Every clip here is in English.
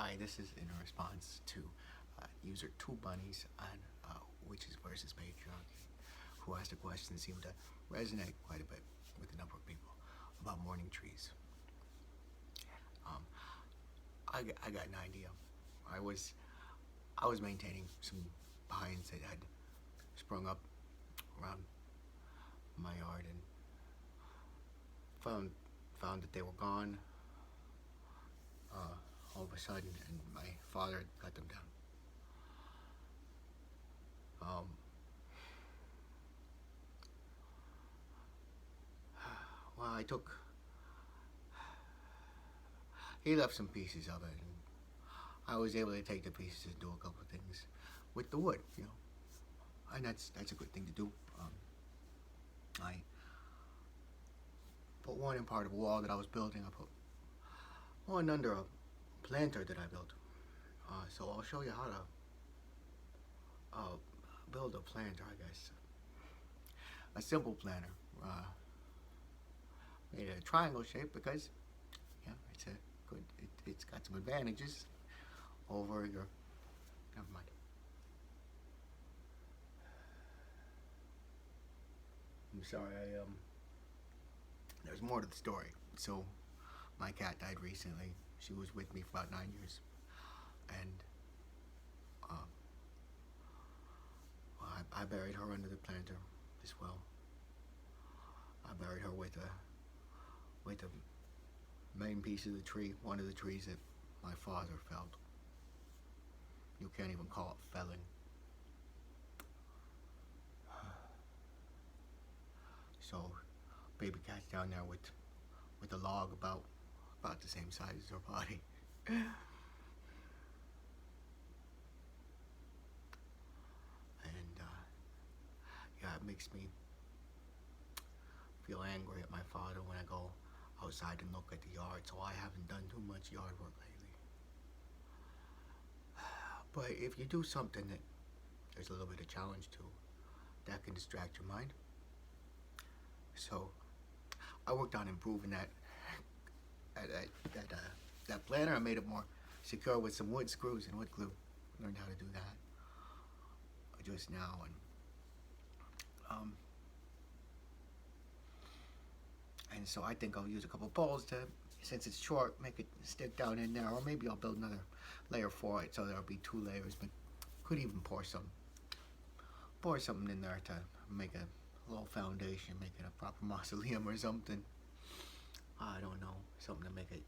Hi, this is in response to user Two Bunnies on Witches versus Patriarchy, who asked a question that seemed to resonate quite a bit with a number of people about mourning trees. Um, I got an idea. I was I was maintaining some pines that had sprung up around my yard and found that they were gone all of a sudden, and my father had cut them down. Um, well, he left some pieces of it, and I was able to take the pieces and do a couple of things with the wood, and that's a good thing to do. I put one in part of a wall that I was building. I put one under a planter that I built. So I'll show you how to build a planter, I guess. A simple planter. Made a triangle shape because it's a good. It's got some advantages over your. Never mind. I'm sorry. There's more to the story. So, my cat died recently. She was with me for about 9 years, and well, I buried her under the planter as well. I buried her with the main piece of the tree, one of the trees that my father felled. You can't even call it felling. So, baby cat's down there with a log about the same size as her body. And it makes me feel angry at my father when I go outside and look at the yard. So I haven't done too much yard work lately. But if you do something that there's a little bit of challenge to, that can distract your mind. So I worked on improving that planter. I made it more secure with some wood screws and wood glue. Learned how to do that just now, and so I think I'll use a couple poles to, since it's short, make it stick down in there, or maybe I'll build another layer for it so there'll be 2 layers. But could even pour something in there to make a little foundation, make it a proper mausoleum or something. I don't know, something to make it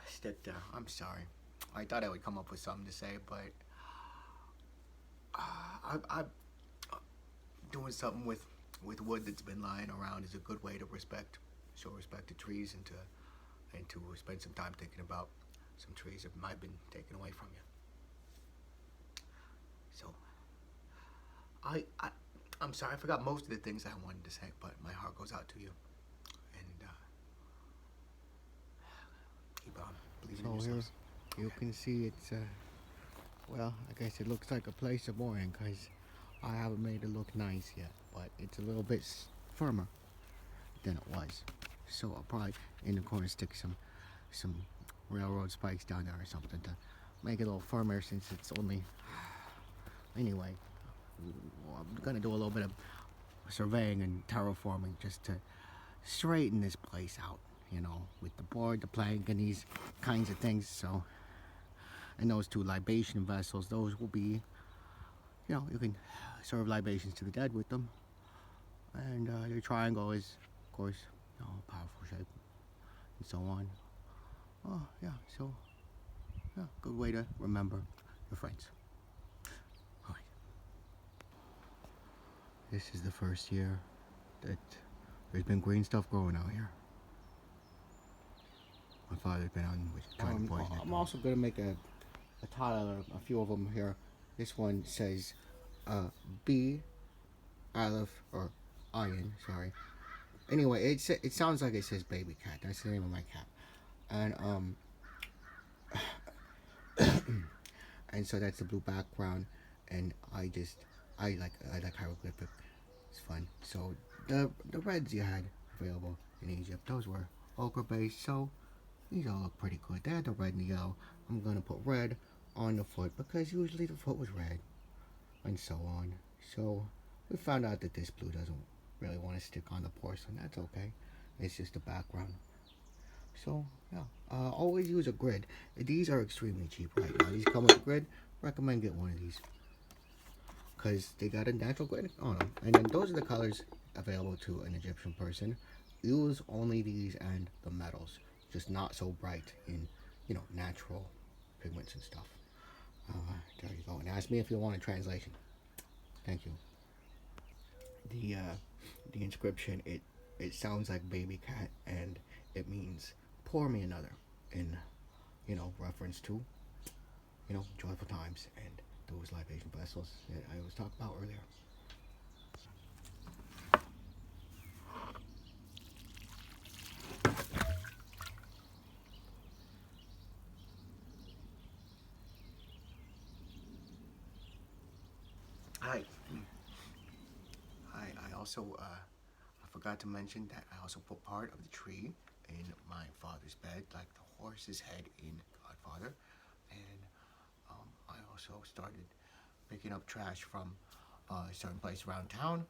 stick there. I'm sorry. I thought I would come up with something to say, but I'm doing something with wood that's been lying around is a good way to show respect to trees, and to spend some time thinking about some trees that might have been taken away from you. So I'm sorry, I forgot most of the things I wanted to say, but my heart goes out to you, and keep on believing in yourselves. Here you can see it's well, I guess it looks like a place of mourning because I haven't made it look nice yet, but it's a little bit firmer than it was. So I'll probably in the corner stick some railroad spikes down there or something to make it a little firmer, since it's only. Anyway, I'm gonna do a little bit of surveying and terraforming just to straighten this place out, with the board, the plank, and these kinds of things. So, and those 2 libation vessels, those will be, you can serve libations to the dead with them. And your triangle is, of course, a powerful shape, and so on. Oh, yeah, so, yeah, good way to remember your friends. All right. This is the first year that there's been green stuff growing out here. My father's been on trying to poison it. I'm also going to make a tile, a few of them here. This one says B, Aleph, or Iron, sorry. Anyway, it sounds like it says baby cat. That's the name of my cat. And and so that's the blue background, and I like hieroglyphic. It's fun. So the reds you had available in Egypt, those were ochre based, so these all look pretty good. They had the red and the yellow I'm gonna put red on the foot because usually the foot was red, and so on. So we found out that this blue doesn't really want to stick on the porcelain. That's okay. It's just a background. So yeah, always use a grid. These are extremely cheap right now. These come with a grid. Recommend get one of these because they got a natural grid on them. And then those are the colors available to an Egyptian person. Use only these and the metals, just not so bright in, natural pigments and stuff. There you go. And ask me if you want a translation. Thank you. The inscription, it sounds like baby cat, and it means pour me another in, reference to, joyful times and those libation vessels that I was talking about earlier. Hi. I also I forgot to mention that I also put part of the tree in my father's bed, like the horse's head in Godfather, and I also started picking up trash from a certain place around town,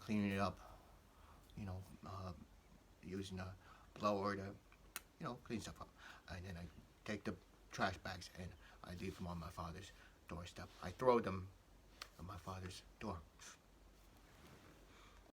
cleaning it up, you know, using a blower to, clean stuff up, and then I take the trash bags and I leave them on my father's doorstep. I throw them at my father's door.